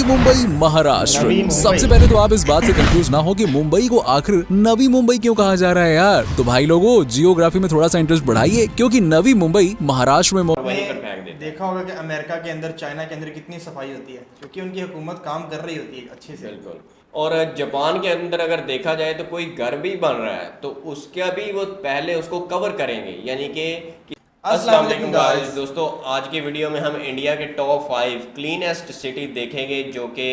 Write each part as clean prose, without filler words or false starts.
मुंबई महाराष्ट्र। सबसे पहले तो आप इस बात से कंफ्यूज ना हो कि मुंबई को आखिर नवी मुंबई क्यों कहा जा रहा है यार। तो भाई लोगों, जियोग्राफी में थोड़ा सा इंटरेस्ट बढ़ाइए, क्योंकि नवी मुंबई महाराष्ट्र में देखा होगा कि अमेरिका के अंदर, चाइना के अंदर कितनी सफाई होती है, क्योंकि उनकी हुकूमत काम कर रही होती है अच्छे से। बिल्कुल। और जापान के अंदर अगर देखा जाए तो कोई घर भी बन रहा है तो उसका भी वो पहले उसको कवर करेंगे, यानी कि अस्सलाम वालेकुम गाइस। दोस्तों, आज की वीडियो में हम इंडिया के टॉप 5 क्लीनेस्ट सिटी देखेंगे जो कि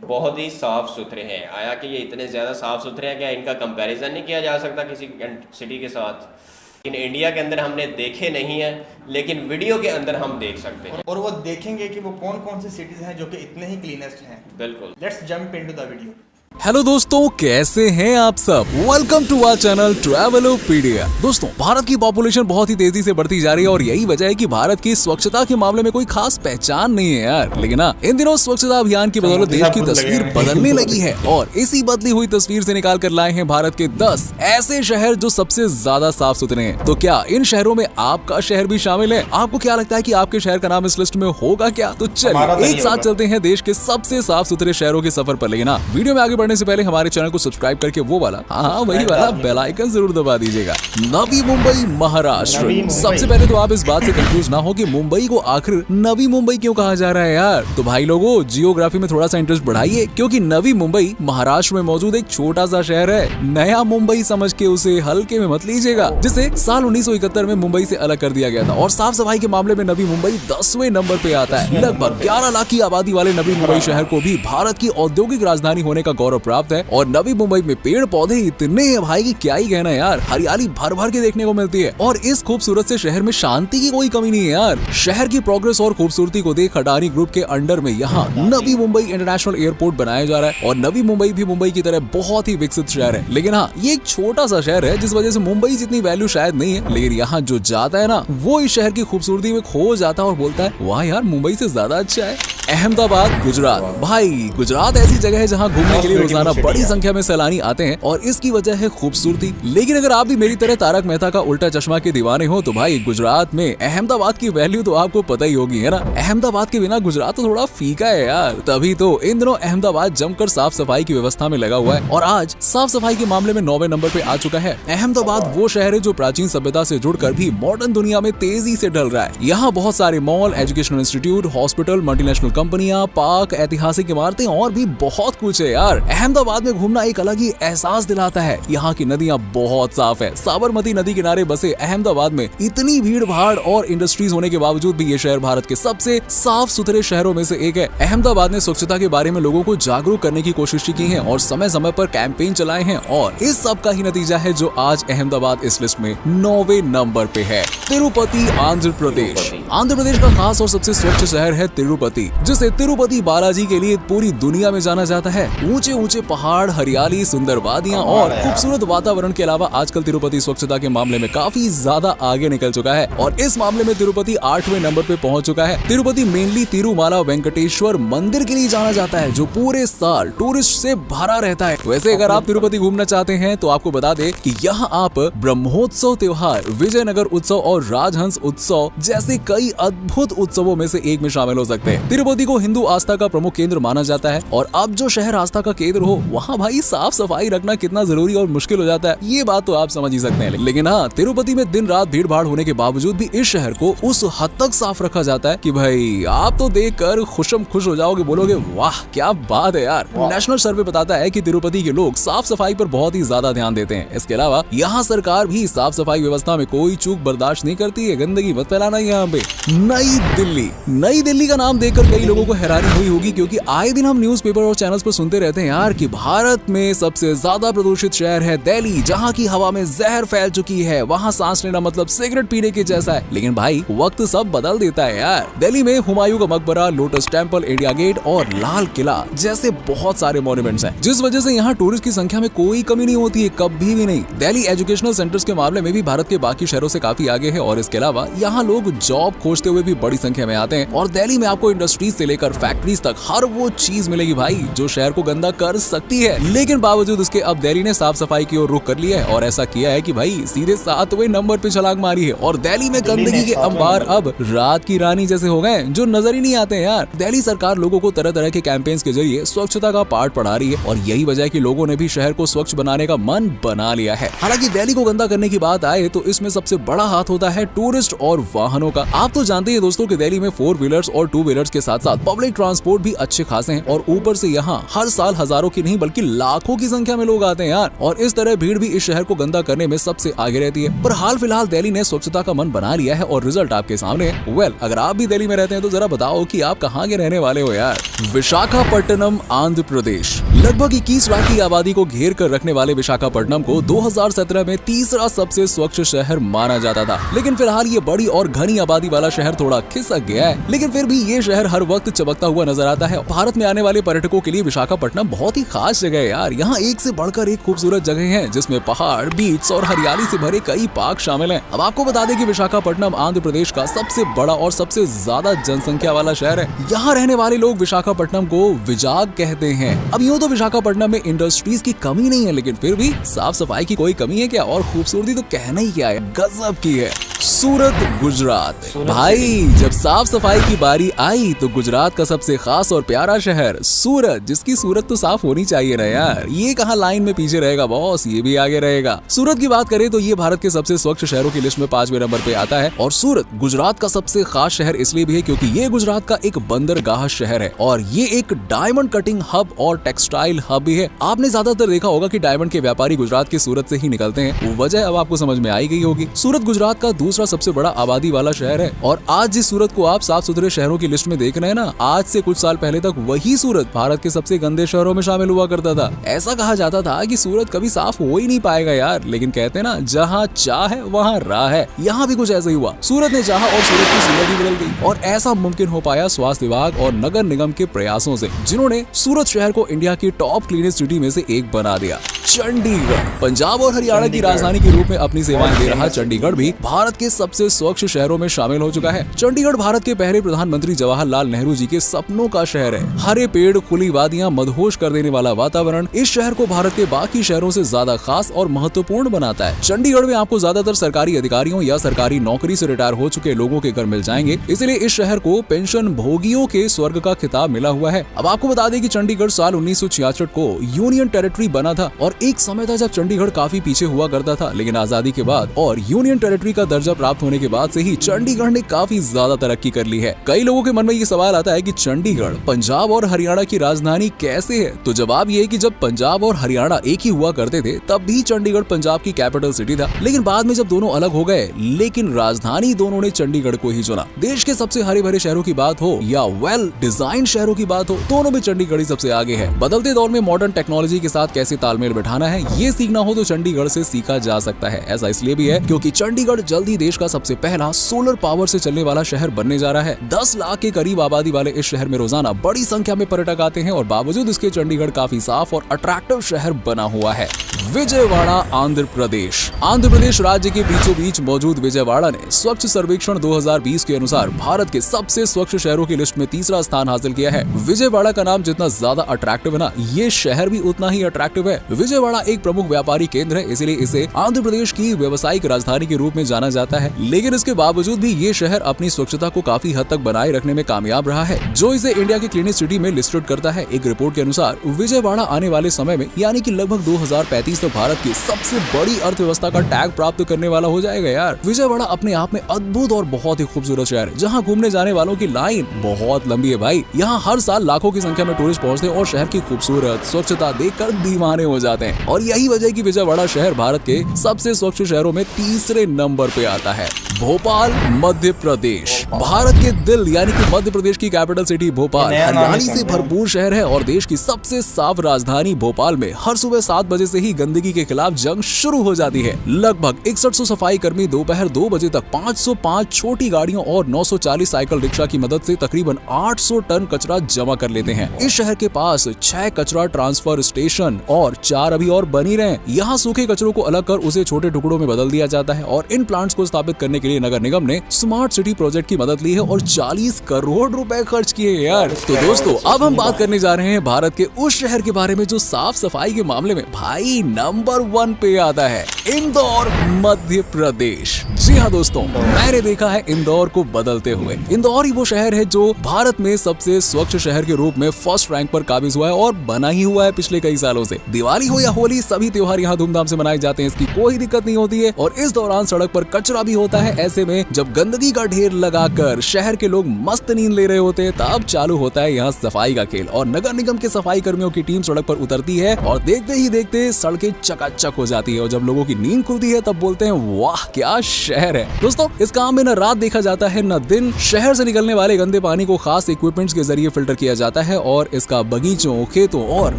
बहुत ही साफ़ सुथरे हैं। आया कि ये इतने ज़्यादा साफ़ सुथरे हैं, क्या इनका कंपैरिजन नहीं किया जा सकता किसी सिटी के साथ। इन इंडिया के अंदर हमने देखे नहीं है, लेकिन वीडियो के अंदर हम देख सकते हैं और वो देखेंगे कि वो कौन कौन सी सिटीज़ हैं जो कि इतने ही क्लीनेस्ट हैं। बिल्कुल। Let's jump into the video. Hello दोस्तों, कैसे हैं आप सब। Welcome to our channel Travelopedia. दोस्तों, भारत की पॉपुलेशन बहुत ही तेजी से बढ़ती जा रही है और यही वजह है कि भारत की स्वच्छता के मामले में कोई खास पहचान नहीं है यार। लेकिन इन दिनों स्वच्छता अभियान की बदौलत देश की तस्वीर बदलने लगी है और इसी बदली हुई तस्वीर से निकाल कर लाए हैं भारत के 10 ऐसे शहर जो सबसे ज्यादा साफ सुथरे हैं। तो क्या इन शहरों में आपका शहर भी शामिल है? आपको क्या लगता है कि आपके शहर का नाम इस लिस्ट में होगा क्या? तो चलिए एक साथ चलते हैं देश के सबसे साफ सुथरे शहरों के सफर पर। लेकिन वीडियो में आगे बढ़ने से पहले हमारे चैनल को सब्सक्राइब करके वो वाला वही वाला बेल आइकन जरूर दबा दीजिएगा। नवी मुंबई महाराष्ट्र। सबसे पहले तो आप इस बात से कंफ्यूज ना हो कि मुंबई को आखिर नवी मुंबई क्यों कहा जा रहा है यार। तो भाई लोगों, जियोग्राफी में थोड़ा सा इंटरेस्ट बढ़ाइए, क्योंकि नवी मुंबई महाराष्ट्र में मौजूद एक छोटा सा शहर है। नया मुंबई समझ के उसे हल्के में मत लीजिएगा, जिसे साल 1971 में मुंबई से अलग कर दिया गया था। और साफ सफाई के मामले में नवी मुंबई 10वें नंबर पे आता है। लगभग 11 लाख की आबादी वाले नवी मुंबई शहर को भी भारत की औद्योगिक राजधानी होने का गौरव प्राप्त है। और नवी मुंबई में पेड़ पौधे इतने हैं भाई कि क्या ही कहना यार। हरियाली भर भर के देखने को मिलती है और इस खूबसूरत से शहर में शांति की कोई कमी नहीं है यार। शहर की प्रोग्रेस और खूबसूरती को देख अडानी ग्रुप के अंडर में यहाँ नवी मुंबई इंटरनेशनल एयरपोर्ट बनाया जा रहा है। और नवी मुंबई भी मुंबई की तरह बहुत ही विकसित शहर है। लेकिन ये एक छोटा सा शहर है, जिस वजह से मुंबई जितनी वैल्यू शायद नहीं है। लेकिन यहाँ जो जाता है ना, वो इस शहर की खूबसूरती में खो जाता है और बोलता है वाह यार, मुंबई से ज्यादा अच्छा है। अहमदाबाद, गुजरात। भाई, गुजरात ऐसी जगह है जहाँ घूमने के लिए रोजाना बड़ी संख्या में सैलानी आते हैं और इसकी वजह है खूबसूरती। लेकिन अगर आप भी मेरी तरह तारक मेहता का उल्टा चश्मा के दीवाने हो तो भाई, गुजरात में अहमदाबाद की वैल्यू तो आपको पता ही होगी, है ना। अहमदाबाद के बिना गुजरात तो थोड़ा फीका है यार। तभी तो इन दिनों अहमदाबाद जमकर साफ सफाई की व्यवस्था में लगा हुआ है और आज साफ सफाई के मामले में 9वें नंबर पे आ चुका है। अहमदाबाद वो शहर है जो प्राचीन सभ्यता से जुड़कर भी मॉडर्न दुनिया में तेजी से ढल रहा है। यहाँ बहुत सारे mall, educational institute, hospital, multinational कंपनियां, पार्क, ऐतिहासिक इमारतें और भी बहुत कुछ है यार। अहमदाबाद में घूमना एक अलग ही एहसास दिलाता है। यहाँ की नदियाँ बहुत साफ है। साबरमती नदी किनारे बसे अहमदाबाद में इतनी भीड़ भाड़ और इंडस्ट्रीज होने के बावजूद भी ये शहर भारत के सबसे साफ सुथरे शहरों में से एक है। अहमदाबाद ने स्वच्छता के बारे में लोगों को जागरूक करने की कोशिश की है और समय समय पर कैंपेन चलाए हैं और इस सब का ही नतीजा है जो आज अहमदाबाद इस लिस्ट में 9वें नंबर पे है। तिरुपति, आंध्र प्रदेश। आंध्र प्रदेश का खास और सबसे स्वच्छ शहर है तिरुपति, जिसे तिरुपति बालाजी के लिए पूरी दुनिया में जाना जाता है। ऊंचे ऊंचे पहाड़, हरियाली, सुंदर वादियां और खूबसूरत वातावरण के अलावा आजकल तिरुपति स्वच्छता के मामले में काफी ज्यादा आगे निकल चुका है और इस मामले में तिरुपति 8वें नंबर पे पहुंच चुका है। तिरुपति मेनली तिरुमाला वेंकटेश्वर मंदिर के लिए जाना जाता है, जो पूरे साल टूरिस्ट से भरा रहता है। वैसे अगर आप तिरुपति घूमना चाहते हैं तो आपको बता दें कि यहाँ आप ब्रह्मोत्सव त्योहार, विजयनगर उत्सव और राजहंस उत्सव जैसे कई अद्भुत उत्सवों में से एक में शामिल हो सकते हैं। तिरुपति को हिंदू आस्था का प्रमुख केंद्र माना जाता है और अब जो शहर आस्था का केंद्र हो, वहाँ भाई साफ सफाई रखना कितना जरूरी और मुश्किल हो जाता है, ये बात तो आप समझ ही सकते हैं। लेकिन तिरुपति में दिन रात भीड़ भाड़ होने के बावजूद भी इस शहर को उस हद तक साफ रखा जाता है कि भाई आप तो देखकर खुशम खुश हो जाओगे, बोलोगे वाह क्या बात है यार। नेशनल सर्वे बताता है कि तिरुपति के लोग साफ सफाई पर बहुत ही ज्यादा ध्यान देते हैं। इसके अलावा यहाँ सरकार भी साफ सफाई व्यवस्था में कोई चूक बर्दाश्त नहीं करती है। गंदगी मत फैलाना यहाँ पे। नई दिल्ली। नई दिल्ली का नाम देखकर कई लोगों को हैरानी हुई होगी, क्योंकि आए दिन हम न्यूज़पेपर और चैनल्स पर सुनते रहते हैं यार कि भारत में सबसे ज्यादा प्रदूषित शहर है दिल्ली, जहाँ की हवा में जहर फैल चुकी है। वहाँ सांस लेना मतलब सिगरेट पीने के जैसा है। लेकिन भाई वक्त सब बदल देता है यार। दिल्ली में हुमायूं का मकबरा, लोटस टेम्पल, इंडिया गेट और लाल किला जैसे बहुत सारे मॉन्यूमेंट्स हैं, जिस वजह से यहाँ टूरिस्ट की संख्या में कोई कमी नहीं होती है, कभी भी नहीं। दिल्ली एजुकेशनल सेंटर्स के मामले में भी भारत के बाकी शहरों से काफी आगे है और इसके अलावा यहाँ लोग जॉब खोजते हुए भी बड़ी संख्या में आते हैं और दिल्ली में आपको इंडस्ट्रीज से लेकर फैक्ट्रीज तक हर वो चीज मिलेगी भाई जो शहर को गंदा कर सकती है। लेकिन बावजूद उसके अब दिल्ली ने साफ सफाई की ओर रुख कर लिया है और ऐसा किया है कि भाई सीधे 7वें नंबर पे छलांग मारी है और दिल्ली में गंदगी के अंबार अब रात की रानी जैसे हो गए जो नजर ही नहीं आते हैं यार। दिल्ली सरकार लोगों को तरह तरह के कैंपेन्स के जरिए स्वच्छता का पाठ पढ़ा रही है और यही वजह है कि लोगों ने भी शहर को स्वच्छ बनाने का मन बना लिया है। हालांकि दिल्ली को गंदा करने की बात आए तो इसमें सबसे बड़ा हाथ होता है टूरिस्ट और वाहनों का। आप तो जानते हैं दोस्तों कि दिल्ली में 4 व्हीलर्स और 2 व्हीलर्स के साथ साथ पब्लिक ट्रांसपोर्ट भी अच्छे खासे हैं और ऊपर से यहाँ हर साल हजारों की नहीं बल्कि लाखों की संख्या में लोग आते हैं यार। और इस तरह भीड़ भी इस शहर को गंदा करने में सबसे आगे रहती है। पर हाल फिलहाल दिल्ली ने स्वच्छता का मन बना लिया है और रिजल्ट आपके सामने है। वेल, अगर आप भी दिल्ली में रहते हैं तो जरा बताओ कि आप कहाँ के रहने वाले हो यार। विशाखापट्टनम, आंध्र प्रदेश। लगभग 21 लाख की आबादी को घेर कर रखने वाले विशाखापट्टनम को 2017 में तीसरा सबसे स्वच्छ शहर माना जाता था। लेकिन फिलहाल ये बड़ी और घनी आबादी वाला शहर थोड़ा खिसक गया है। लेकिन फिर भी ये शहर हर वक्त चमकता हुआ नजर आता है। भारत में आने वाले पर्यटकों के लिए विशाखापट्टनम बहुत ही खास जगह है यार। यहाँ एक से बढ़कर एक खूबसूरत जगह है जिसमें पहाड़, बीच और हरियाली से भरे कई पार्क शामिल हैं। अब आपको बता दें कि विशाखापट्टनम आंध्र प्रदेश का सबसे बड़ा और सबसे ज्यादा जनसंख्या वाला शहर है। यहाँ रहने वाले लोग विशाखापट्टनम को विजाग कहते हैं। अब यूँ तो विशाखापट्टनम में इंडस्ट्रीज की कमी नहीं है लेकिन फिर भी साफ सफाई की कोई कमी है क्या, और खूबसूरती तो कहना ही क्या है, गजब की है। सूरत, गुजरात। भाई जब साफ सफाई की बारी आई तो गुजरात का सबसे खास और प्यारा शहर सूरत, जिसकी सूरत तो साफ होनी चाहिए ना यार। ये कहाँ लाइन में पीछे रहेगा बॉस, ये भी आगे रहेगा। सूरत की बात करें तो ये भारत के सबसे स्वच्छ शहरों की लिस्ट में 5वें नंबर पे आता है। और सूरत गुजरात का सबसे खास शहर इसलिए भी है क्योंकि ये गुजरात का एक बंदरगाह शहर है और ये एक डायमंड कटिंग हब और टेक्सटाइल हब भी है। आपने ज्यादातर देखा होगा कि डायमंड के व्यापारी गुजरात के सूरत से ही निकलते हैं। वो वजह अब आपको समझ में आई गई होगी। सूरत गुजरात का दूसरा सबसे बड़ा आबादी वाला शहर है और आज जिस सूरत को आप साफ सुथरे शहरों की लिस्ट में देख रहे हैं ना, आज से कुछ साल पहले तक वही सूरत भारत के सबसे गंदे शहरों में शामिल हुआ करता था। ऐसा कहा जाता था कि सूरत कभी साफ हो ही नहीं पाएगा यार, लेकिन कहते हैं ना जहाँ चाह है वहाँ राह है। यहाँ भी कुछ ऐसा ही हुआ। सूरत ने चाहा और सूरत की सूरत ही बदल गई और ऐसा मुमकिन हो पाया स्वास्थ्य विभाग और नगर निगम के प्रयासों से, जिन्होंने सूरत शहर को इंडिया की टॉप क्लीनेस्ट सिटी में से एक बना दिया। चंडीगढ़, पंजाब और हरियाणा की राजधानी के रूप में अपनी सेवाएं दे रहा चंडीगढ़ भी भारत के सबसे स्वच्छ शहरों में शामिल हो चुका है। चंडीगढ़ भारत के पहले प्रधानमंत्री जवाहरलाल नेहरू जी के सपनों का शहर है। हरे पेड़, खुली वादियां, मदहोश कर देने वाला वातावरण इस शहर को भारत के बाकी शहरों से ज्यादा खास और महत्वपूर्ण बनाता है। चंडीगढ़ में आपको ज्यादातर सरकारी अधिकारियों या सरकारी नौकरी से रिटायर हो चुके लोगों के घर मिल जाएंगे, इसलिए इस शहर को पेंशन भोगियों के स्वर्ग का खिताब मिला हुआ है। अब आपको बता दें कि चंडीगढ़ साल 1966 को यूनियन टेरिटरी बना था और एक समय था जब चंडीगढ़ काफी पीछे हुआ करता था, लेकिन आजादी के बाद और यूनियन टेरिटरी का दर्जा प्राप्त होने के बाद से ही चंडीगढ़ ने काफी ज्यादा तरक्की कर ली है। कई लोगों के मन में ये सवाल आता है कि चंडीगढ़ पंजाब और हरियाणा की राजधानी कैसे है, तो जवाब ये है कि जब पंजाब और हरियाणा एक ही हुआ करते थे तब भी चंडीगढ़ पंजाब की कैपिटल सिटी था, लेकिन बाद में जब दोनों अलग हो गए लेकिन राजधानी दोनों ने चंडीगढ़ को ही चुना। देश के सबसे हरे भरे शहरों की बात हो या वेल डिजाइन शहरों की बात हो, दोनों में चंडीगढ़ ही सबसे आगे है। बदलते दौर में मॉडर्न टेक्नोलॉजी के साथ कैसे तालमेल बिठाना है ये सीखना हो तो चंडीगढ़ से सीखा जा सकता है। ऐसा इसलिए भी है क्योंकि चंडीगढ़ जल्द ही देश का सबसे पहला सोलर पावर से चलने वाला शहर बनने जा रहा है। 10 लाख के करीब आबादी वाले इस शहर में रोजाना बड़ी संख्या में पर्यटक आते हैं और बावजूद इसके चंडीगढ़ काफी साफ और अट्रैक्टिव शहर बना हुआ है। विजयवाड़ा, आंध्र प्रदेश। आंध्र प्रदेश राज्य के बीचों बीच मौजूद विजयवाड़ा ने स्वच्छ सर्वेक्षण 2020 के अनुसार भारत के सबसे स्वच्छ शहरों की लिस्ट में तीसरा स्थान हासिल किया है। विजयवाड़ा का नाम जितना ज्यादा अट्रैक्टिव है ना, ये शहर भी उतना ही अट्रैक्टिव है। विजयवाड़ा एक प्रमुख व्यापारी केंद्र है, इसलिए इसे आंध्र प्रदेश की व्यावसायिक राजधानी के रूप में जाना जाता है। लेकिन इसके बावजूद भी ये शहर अपनी स्वच्छता को काफी हद तक बनाए रखने में कामयाब रहा है, जो इसे इंडिया की क्लीनेस्ट सिटी में लिस्टेड करता है। एक रिपोर्ट के अनुसार विजयवाड़ा आने वाले समय में यानी कि लगभग 2035 तक भारत की सबसे बड़ी अर्थव्यवस्था का टैग प्राप्त करने वाला हो जाएगा यार। विजयवाड़ा अपने आप में अद्भुत और बहुत ही खूबसूरत शहर है, जहाँ घूमने जाने वालों की लाइन बहुत लंबी है भाई। यहाँ हर साल लाखों की संख्या में टूरिस्ट पहुँचते हैं और शहर की खूबसूरत स्वच्छता देखकर दीवाने हो जाते हैं। और यही वजह है कि विजयवाड़ा शहर भारत के सबसे स्वच्छ शहरों में तीसरे नंबर पे आता है। भोपाल, मध्य प्रदेश। भारत के दिल यानी कि मध्य प्रदेश की कैपिटल सिटी भोपाल हरियाली से भरपूर शहर है और देश की सबसे साफ राजधानी भोपाल में हर सुबह 7 बजे से ही गंदगी के खिलाफ जंग शुरू हो जाती है। लगभग 6100 सफाई कर्मी दोपहर 2 बजे तक 505 छोटी गाड़ियों और 940 साइकिल रिक्शा की मदद से तकरीबन 800 टन कचरा जमा कर लेते हैं। इस शहर के पास 6 कचरा ट्रांसफर स्टेशन और 4 अभी और बन ही रहे। यहाँ सूखे कचरों को अलग कर उसे छोटे टुकड़ों में बदल दिया जाता है और इन प्लांट्स को स्थापित करने के लिए नगर निगम ने स्मार्ट सिटी प्रोजेक्ट की मदद ली है और 40 करोड़ रुपए खर्च किए यार। तो दोस्तों अब हम बात करने जा रहे हैं भारत के उस शहर के बारे में जो साफ सफाई के मामले में भाई नंबर 1 पे आता है, इंदौर, मध्य प्रदेश। जी हाँ दोस्तों, मैंने देखा है इंदौर को बदलते हुए। इंदौर ही वो शहर है जो भारत में सबसे स्वच्छ शहर के रूप में फर्स्ट रैंक पर काबिज हुआ है और बना ही हुआ है पिछले कई सालों से। दिवाली हो या होली, सभी त्योहार यहाँ धूमधाम से मनाए जाते हैं, इसकी कोई दिक्कत नहीं होती है। और इस दौरान सड़क पर कचरा भी होता है। ऐसे में जब गंदगी का ढेर लगाकर शहर के लोग मस्त नींद ले रहे होते हैं, तब चालू होता है यहाँ सफाई का खेल और नगर निगम के सफाई कर्मियों की टीम सड़क पर उतरती है और देखते ही देखते सड़कें चकाचक हो जाती है। और जब लोगों की नींद खुलती है तब बोलते हैं वाह क्या शहर है। दोस्तों इस काम में न रात देखा जाता है न दिन। शहर से निकलने वाले गंदे पानी को खास इक्विपमेंट्स के जरिए फिल्टर किया जाता है और इसका बगीचों, खेतों और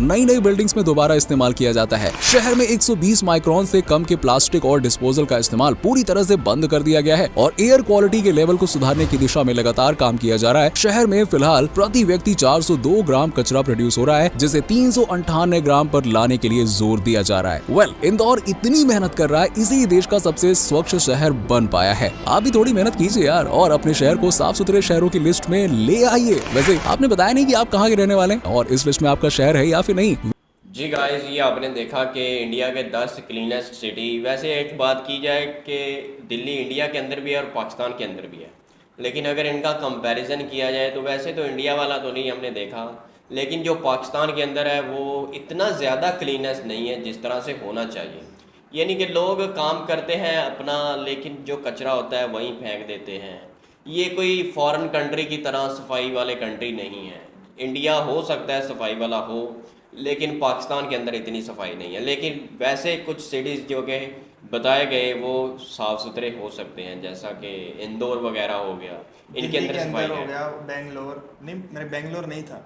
नई नई बिल्डिंग्स में दोबारा इस्तेमाल किया जाता है। शहर में 120 माइक्रोन से कम के प्लास्टिक और डिस्पोजल का इस्तेमाल पूरी तरह से बंद कर दिया गया है और एयर क्वालिटी के लेवल को सुधारने की दिशा में लगातार काम किया जा रहा है। शहर में फिलहाल प्रति व्यक्ति 402 ग्राम कचरा प्रोड्यूस हो रहा है, जिसे 398 ग्राम पर लाने के लिए जोर दिया जा रहा है। इंदौर इतनी मेहनत कर रहा है, इसी देश का सबसे स्वच्छ शहर बन पाया है। आप भी थोड़ी मेहनत कीजिए यार और अपने शहर को साफ सुथरे शहरों की लिस्ट में ले आइए। वैसे आपने बताया नहीं कि आप कहाँ के रहने वाले हैं और इस लिस्ट में आपका शहर है या फिर नहीं। जी गाइस, ये आपने देखा कि इंडिया के 10 क्लीनेस्ट सिटी। वैसे एक बात की जाए कि दिल्ली इंडिया के अंदर भी है और पाकिस्तान के अंदर भी है, लेकिन अगर इनका कंपैरिजन किया जाए तो वैसे तो इंडिया वाला तो नहीं हमने देखा, लेकिन जो पाकिस्तान के अंदर है वो इतना ज़्यादा क्लीनेस्ट नहीं है जिस तरह से होना चाहिए। यानी कि लोग काम करते हैं अपना, लेकिन जो कचरा होता है वहीं फेंक देते हैं। ये कोई फॉरेन कंट्री की तरह सफाई वाले कंट्री नहीं है। इंडिया हो सकता है सफाई वाला हो, लेकिन पाकिस्तान के अंदर इतनी सफाई नहीं है। लेकिन वैसे कुछ सिटीज़ जो कि बताए गए वो साफ़ सुथरे हो सकते हैं, जैसा कि इंदौर वगैरह हो गया, इनके अंदर सफाई हो है। गया। बेंगलोर नहीं, मेरे बेंगलोर नहीं था।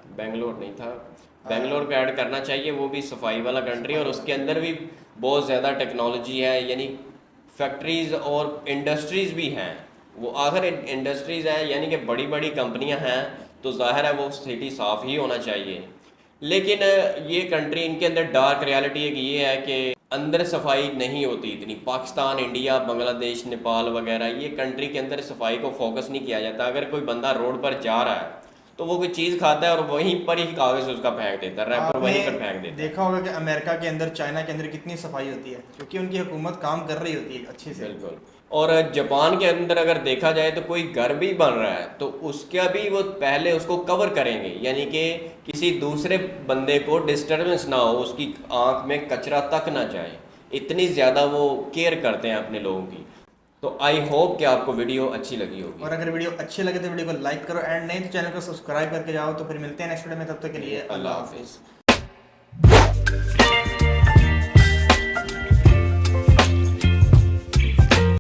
बेंगलोर को ऐड करना चाहिए, वो भी सफाई वाला कंट्री और उसके अंदर भी बहुत ज़्यादा टेक्नोलॉजी है, यानी फैक्ट्रीज़ और इंडस्ट्रीज़ भी हैं। वो आखिर इंडस्ट्रीज़ हैं यानी कि बड़ी बड़ी कंपनियां हैं, तो जाहिर है वो सिटी साफ़ ही होना चाहिए। लेकिन ये कंट्री, इनके अंदर डार्क रियलिटी एक ये है कि अंदर सफाई नहीं होती इतनी। पाकिस्तान, इंडिया, बांग्लादेश, नेपाल वगैरह ये कंट्री के अंदर सफाई को फोकस नहीं किया जाता। अगर कोई बंदा रोड पर जा रहा है तो वो कोई चीज़ खाता है और वहीं पर ही कागज़ उसका फेंक देता है, रैपर वहीं पर फेंक देता है। देखा होगा कि अमेरिका के अंदर, चाइना के अंदर कितनी सफाई होती है, क्योंकि उनकी हुकूमत काम कर रही होती है अच्छे से। बिल्कुल। और जापान के अंदर अगर देखा जाए तो कोई घर भी बन रहा है तो उसका भी वो पहले उसको कवर करेंगे, यानी कि किसी दूसरे बंदे को डिस्टर्बेंस ना हो, उसकी आंख में कचरा तक ना जाए। इतनी ज़्यादा वो केयर करते हैं अपने लोगों की। तो आई होप कि आपको वीडियो अच्छी लगी होगी। और अगर वीडियो अच्छी लगे तो वीडियो को लाइक करो, एंड नहीं तो चैनल को सब्सक्राइब करके जाओ। तो फिर मिलते हैं नेक्स्ट वीडियो में, तब तक के लिए अल्लाह हाफिज़।